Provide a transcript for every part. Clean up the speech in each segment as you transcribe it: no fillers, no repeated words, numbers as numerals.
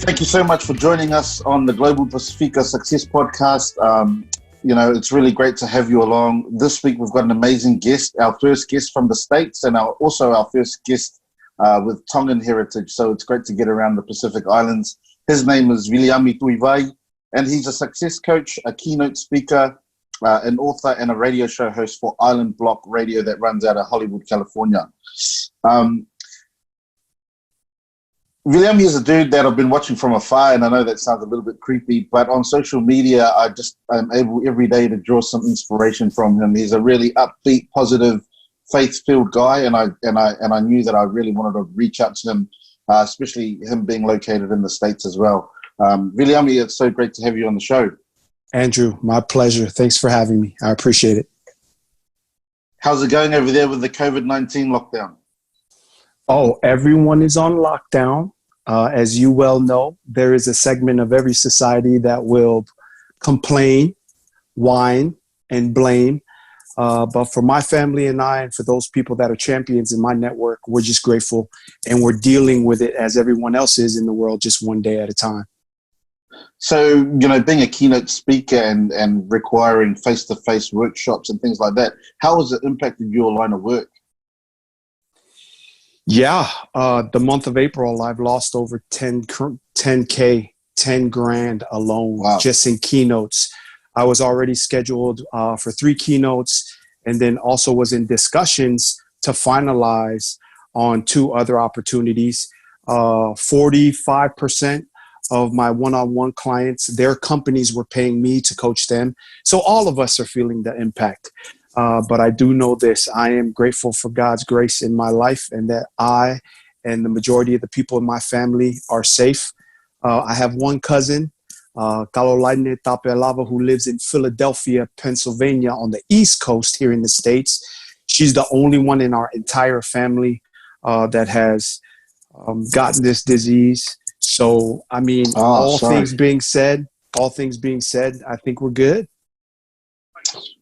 Thank you so much for joining us on the Global Pasifika Success Podcast. It's really great to have you along. This week we've got an amazing guest, our first guest from the States, and also our first guest with Tongan heritage. So it's great to get around the Pacific Islands. His name is Viliami Tuivai, and he's a success coach, a keynote speaker, an author, and a radio show host for Island Block Radio that runs out of Hollywood, California. William is a dude that I've been watching from afar, and I know that sounds a little bit creepy, but on social media, I'm able every day to draw some inspiration from him. He's a really upbeat, positive, faith-filled guy, and I knew that I really wanted to reach out to him, especially him being located in the States as well. William, it's so great to have you on the show. Andrew, my pleasure. Thanks for having me. I appreciate it. How's it going over there with the COVID-19 lockdown? Oh, everyone is on lockdown. As you well know, there is a segment of every society that will complain, whine, and blame. But for my family and I, and for those people that are champions in my network, we're just grateful, and we're dealing with it as everyone else is in the world, just one day at a time. So, being a keynote speaker and requiring face-to-face workshops and things like that, how has it impacted your line of work? Yeah, the month of April, I've lost over 10K, 10 grand alone. Wow. Just in keynotes. I was already scheduled for 3 keynotes, and then also was in discussions to finalize on 2 other opportunities. 45% of my one-on-one clients, their companies were paying me to coach them. So all of us are feeling the impact. But I do know this: I am grateful for God's grace in my life, and that I and the majority of the people in my family are safe. I have one cousin, Kalolaine Tapelava, who lives in Philadelphia, Pennsylvania, on the East Coast here in the States. She's the only one in our entire family that has gotten this disease. So, I mean, all things being said, I think we're good.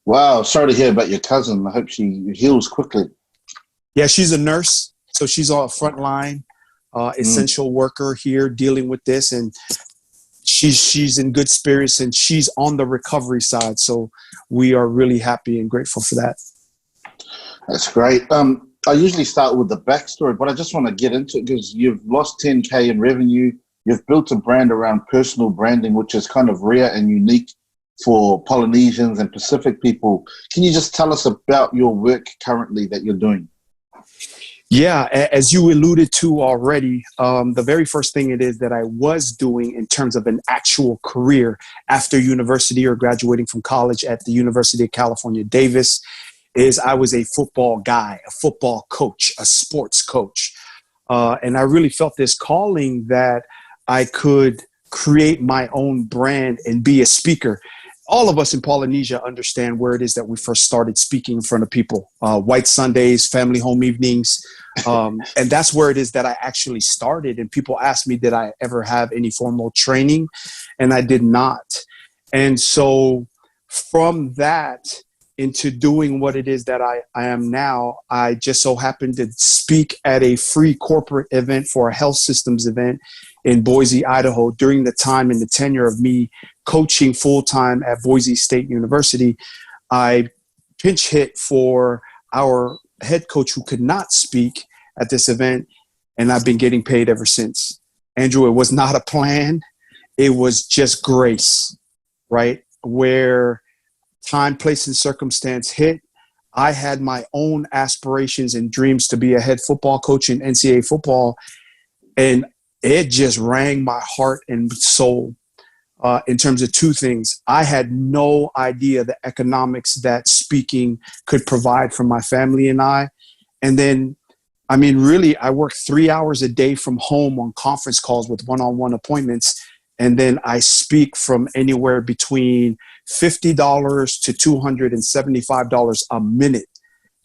Wow, sorry to hear about your cousin. I hope she heals quickly. Yeah, she's a nurse, so she's on a front line, essential worker here dealing with this, and she's in good spirits, and she's on the recovery side. So we are really happy and grateful for that. That's great. I usually start with the backstory, but I just want to get into it because you've lost 10K in revenue. You've built a brand around personal branding, which is kind of rare and unique for Polynesians and Pacific people. Can you just tell us about your work currently that you're doing? Yeah, as you alluded to already, the very first thing it is that I was doing in terms of an actual career after university or graduating from college at the University of California, Davis, is I was a football guy, a football coach, a sports coach. And I really felt this calling that I could create my own brand and be a speaker. All of us in Polynesia understand where it is that we first started speaking in front of people. White Sundays, family home evenings. And that's where it is that I actually started. And people asked me, did I ever have any formal training? And I did not. And so from that into doing what it is that I am now, I just so happened to speak at a free corporate event for a health systems event in Boise, Idaho, during the time and the tenure of me coaching full-time at Boise State University. I pinch hit for our head coach who could not speak at this event, and I've been getting paid ever since. Andrew, it was not a plan. It was just grace, right? Where time, place, and circumstance hit. I had my own aspirations and dreams to be a head football coach in NCAA football, and it just rang my heart and soul in terms of 2 things. I had no idea the economics that speaking could provide for my family and I. And then, I mean, really, I worked 3 hours a day from home on conference calls with one-on-one appointments. And then I speak from anywhere between $50 to $275 a minute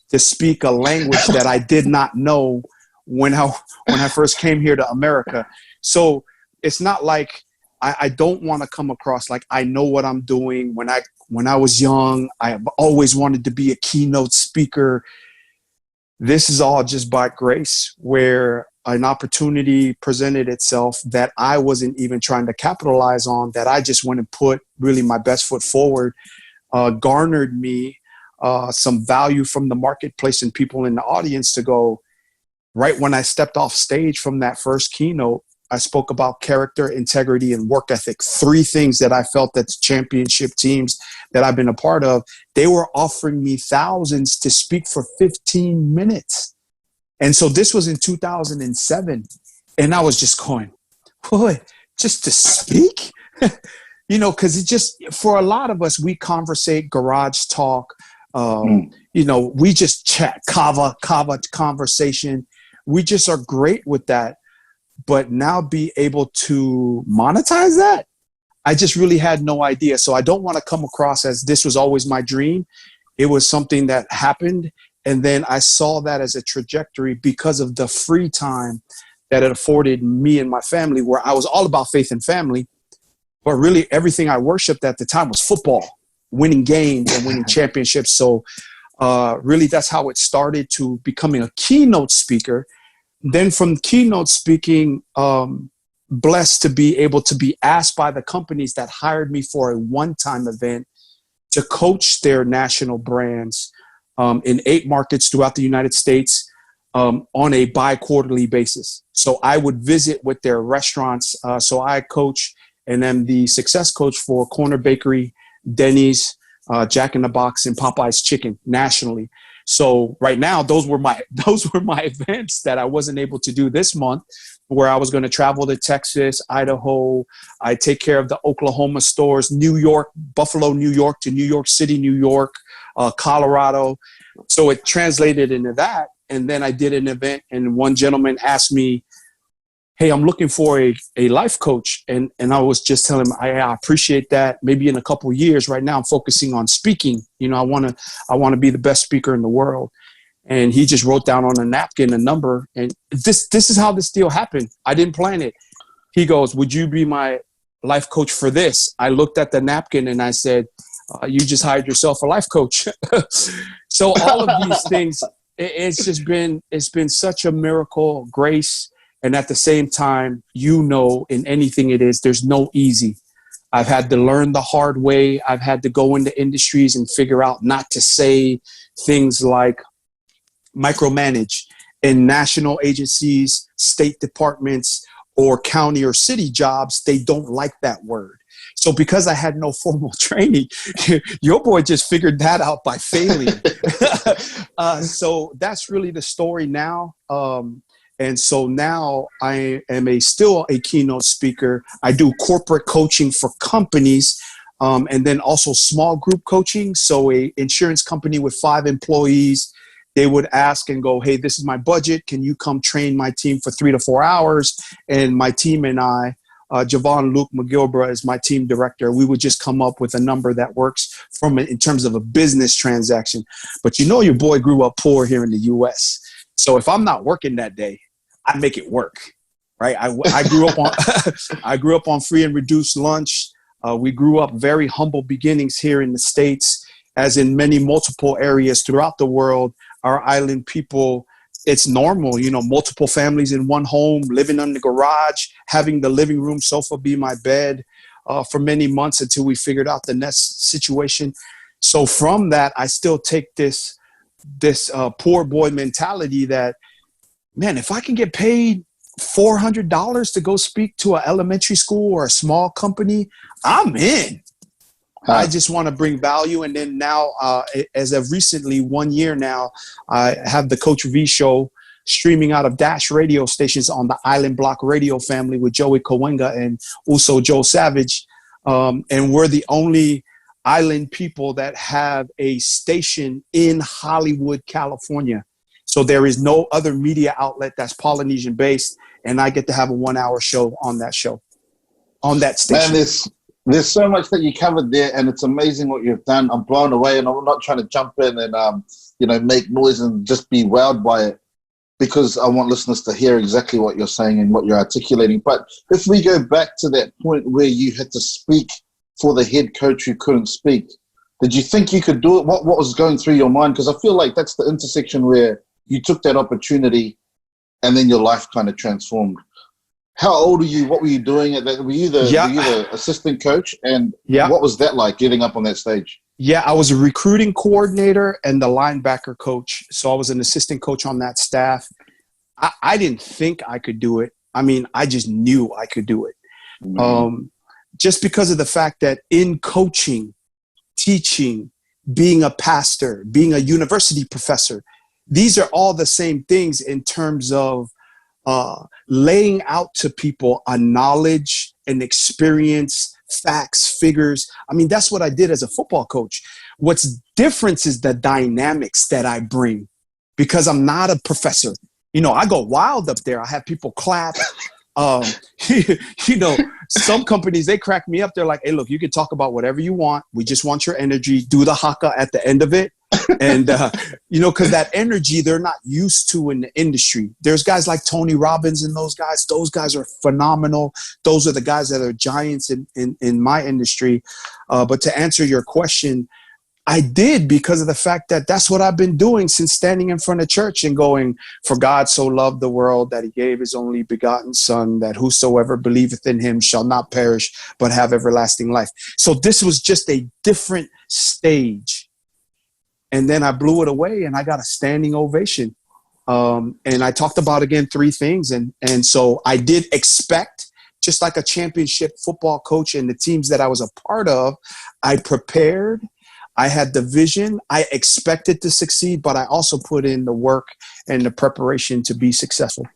to speak a language that I did not know when I first came here to America. So it's not like I don't want to come across like I know what I'm doing. When I was young, I've always wanted to be a keynote speaker. This is all just by grace, where an opportunity presented itself that I wasn't even trying to capitalize on, that I just went and put really my best foot forward, garnered me some value from the marketplace and people in the audience to go. Right when I stepped off stage from that first keynote, I spoke about character, integrity, and work ethic. 3 things that I felt that the championship teams that I've been a part of, they were offering me thousands to speak for 15 minutes. And so this was in 2007. And I was just going, what, just to speak? You know, because it just, for a lot of us, we conversate, garage talk, you know, we just chat, kava conversation. We just are great with that. But now be able to monetize that, I just really had no idea. So I don't want to come across as this was always my dream. It was something that happened. And then I saw that as a trajectory because of the free time that it afforded me and my family, where I was all about faith and family. But really everything I worshiped at the time was football, winning games and winning championships. So really that's how it started, to becoming a keynote speaker. Then from keynote speaking, blessed to be able to be asked by the companies that hired me for a one-time event to coach their national brands in 8 markets throughout the United States on a bi-quarterly basis. So I would visit with their restaurants. So I coach and am the success coach for Corner Bakery, Denny's, Jack in the Box, and Popeye's Chicken nationally. So right now, those were my events that I wasn't able to do this month, where I was going to travel to Texas, Idaho. I take care of the Oklahoma stores, New York, Buffalo, New York, to New York City, New York, Colorado. So it translated into that. And then I did an event, and one gentleman asked me, hey, I'm looking for a life coach. And I was just telling him, I appreciate that. Maybe in a couple of years. Right now I'm focusing on speaking. You know, I want to be the best speaker in the world. And he just wrote down on a napkin a number. And this is how this deal happened. I didn't plan it. He goes, would you be my life coach for this? I looked at the napkin and I said, you just hired yourself a life coach. So all of these things, it's been such a miracle, grace. And at the same time, you know, in anything it is, there's no easy. I've had to learn the hard way. I've had to go into industries and figure out not to say things like micromanage. In national agencies, state departments, or county or city jobs, they don't like that word. So because I had no formal training, your boy just figured that out by failing. So that's really the story now. And so now I am still a keynote speaker. I do corporate coaching for companies, and then also small group coaching. So a insurance company with 5 employees, they would ask and go, hey, this is my budget. Can you come train my team for 3 to 4 hours? And my team and I, Javon Luke McGilbra is my team director. We would just come up with a number that works in terms of a business transaction. But you know, your boy grew up poor here in the U.S. So if I'm not working that day, I make it work, right? I grew up on I grew up on free and reduced lunch. We grew up very humble beginnings here in the States, as in many multiple areas throughout the world. Our island people, it's normal, you know, multiple families in one home, living in the garage, having the living room sofa be my bed for many months until we figured out the next situation. So from that, I still take this poor boy mentality that, man, if I can get paid $400 to go speak to an elementary school or a small company, I'm in. I just want to bring value. And then now, as of recently, 1 year now, I have the Coach V Show streaming out of Dash radio stations on the Island Block Radio family with Joey Kawenga and also Joe Savage. And we're the only island people that have a station in Hollywood, California. So there is no other media outlet that's Polynesian based, and I get to have a 1-hour show on that station. Man, there's so much that you covered there, and it's amazing what you've done. I'm blown away, and I'm not trying to jump in and make noise and just be wowed by it, because I want listeners to hear exactly what you're saying and what you're articulating. But if we go back to that point where you had to speak for the head coach who couldn't speak, did you think you could do it? What was going through your mind? Because I feel like that's the intersection where you took that opportunity and then your life kind of transformed. How old are you? What were you doing at that? Were you the assistant coach? And what was that like, getting up on that stage? Yeah, I was a recruiting coordinator and the linebacker coach. So I was an assistant coach on that staff. I didn't think I could do it. I mean, I just knew I could do it. Just because of the fact that in coaching, teaching, being a pastor, being a university professor, these are all the same things in terms of laying out to people a knowledge and experience, facts, figures. I mean, that's what I did as a football coach. What's different is the dynamics that I bring, because I'm not a professor. You know, I go wild up there. I have people clap. You know, some companies, they crack me up. They're like, hey, look, you can talk about whatever you want. We just want your energy. Do the haka at the end of it. And, you know, because that energy, they're not used to in the industry. There's guys like Tony Robbins and those guys are phenomenal. Those are the guys that are giants in my industry. But to answer your question, I did, because of the fact that that's what I've been doing since standing in front of church and going, for God so loved the world that he gave his only begotten son, that whosoever believeth in him shall not perish, but have everlasting life. So this was just a different stage. And then I blew it away and I got a standing ovation. And I talked about, again, 3 things. And so I did expect, just like a championship football coach and the teams that I was a part of, I prepared. I had the vision. I expected to succeed, but I also put in the work and the preparation to be successful.